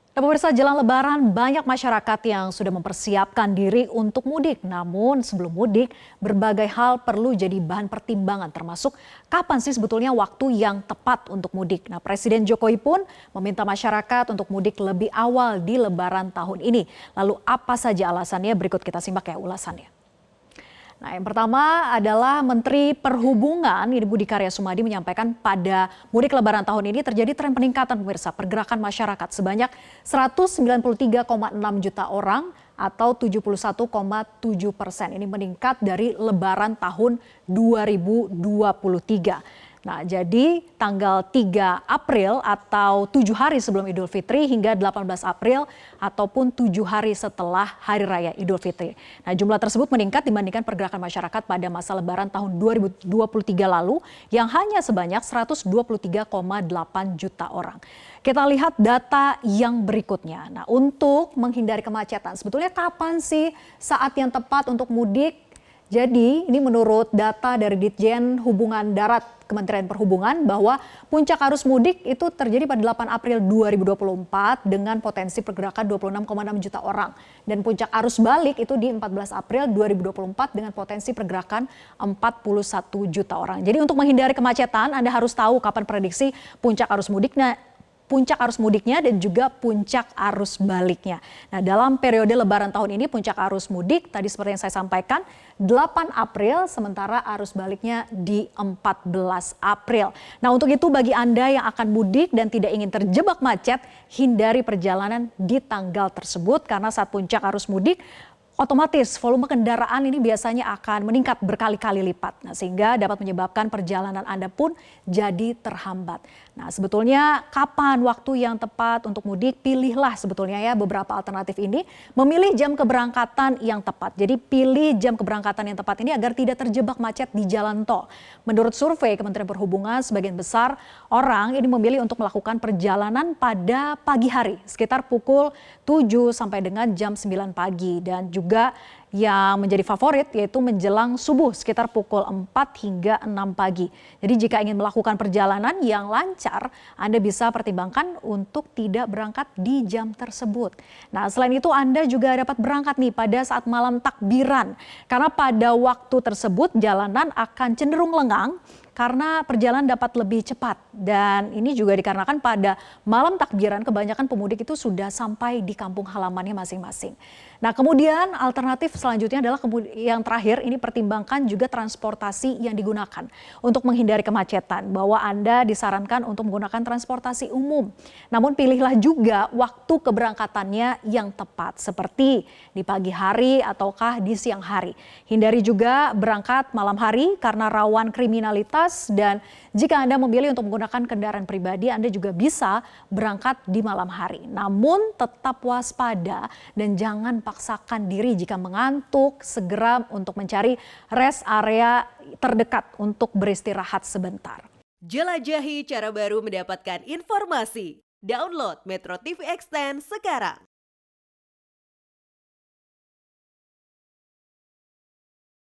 Pemirsa, jelang Lebaran banyak masyarakat yang sudah mempersiapkan diri untuk mudik. Namun sebelum mudik, berbagai hal perlu jadi bahan pertimbangan termasuk kapan sih sebetulnya waktu yang tepat untuk mudik. Nah, Presiden Jokowi pun meminta masyarakat untuk mudik lebih awal di Lebaran tahun ini. Lalu apa saja alasannya? Berikut kita simak ya ulasannya. Nah, yang pertama adalah Menteri Perhubungan Budi Karya Sumadi menyampaikan pada mudik Lebaran tahun ini terjadi tren peningkatan pemirsa pergerakan masyarakat sebanyak 193,6 juta orang atau 71,7%. Ini meningkat dari Lebaran tahun 2023. Nah, jadi tanggal 3 April atau 7 hari sebelum Idul Fitri hingga 18 April ataupun 7 hari setelah Hari Raya Idul Fitri. Nah, jumlah tersebut meningkat dibandingkan pergerakan masyarakat pada masa Lebaran tahun 2023 lalu yang hanya sebanyak 123,8 juta orang. Kita lihat data yang berikutnya. Nah, untuk menghindari kemacetan, sebetulnya kapan sih saat yang tepat untuk mudik? Jadi ini menurut data dari Ditjen Hubungan Darat Kementerian Perhubungan bahwa puncak arus mudik itu terjadi pada 8 April 2024 dengan potensi pergerakan 26,6 juta orang. Dan puncak arus balik itu di 14 April 2024 dengan potensi pergerakan 41 juta orang. Jadi untuk menghindari kemacetan Anda harus tahu kapan prediksi puncak arus mudiknya dan juga puncak arus baliknya. Nah, dalam periode Lebaran tahun ini puncak arus mudik tadi seperti yang saya sampaikan 8 April sementara arus baliknya di 14 April. Nah, untuk itu bagi Anda yang akan mudik dan tidak ingin terjebak macet, hindari perjalanan di tanggal tersebut karena saat puncak arus mudik otomatis volume kendaraan ini biasanya akan meningkat berkali-kali lipat. Nah, sehingga dapat menyebabkan perjalanan Anda pun jadi terhambat. Nah, sebetulnya kapan waktu yang tepat untuk mudik? Pilihlah sebetulnya ya beberapa alternatif ini. Memilih jam keberangkatan yang tepat. Jadi pilih jam keberangkatan yang tepat ini agar tidak terjebak macet di jalan tol. Menurut survei Kementerian Perhubungan, sebagian besar orang ini memilih untuk melakukan perjalanan pada pagi hari sekitar pukul 7 sampai dengan jam 9 pagi dan juga yang menjadi favorit yaitu menjelang subuh sekitar pukul 4 hingga 6 pagi. Jadi jika ingin melakukan perjalanan yang lancar, Anda bisa pertimbangkan untuk tidak berangkat di jam tersebut. Nah, selain itu Anda juga dapat berangkat nih pada saat malam takbiran. Karena pada waktu tersebut jalanan akan cenderung lengang karena perjalanan dapat lebih cepat. Dan ini juga dikarenakan pada malam takbiran kebanyakan pemudik itu sudah sampai di kampung halamannya masing-masing. Nah, kemudian alternatif selanjutnya adalah yang terakhir ini pertimbangkan juga transportasi yang digunakan untuk menghindari kemacetan bahwa Anda disarankan untuk menggunakan transportasi umum. Namun pilihlah juga waktu keberangkatannya yang tepat seperti di pagi hari ataukah di siang hari. Hindari juga berangkat malam hari karena rawan kriminalitas dan jika Anda memilih untuk menggunakan kendaraan pribadi Anda juga bisa berangkat di malam hari. Namun tetap waspada dan jangan paksakan diri jika mengantuk, segera untuk mencari rest area terdekat untuk beristirahat sebentar. Jelajahi cara baru mendapatkan informasi. Download Metro TV Extend sekarang.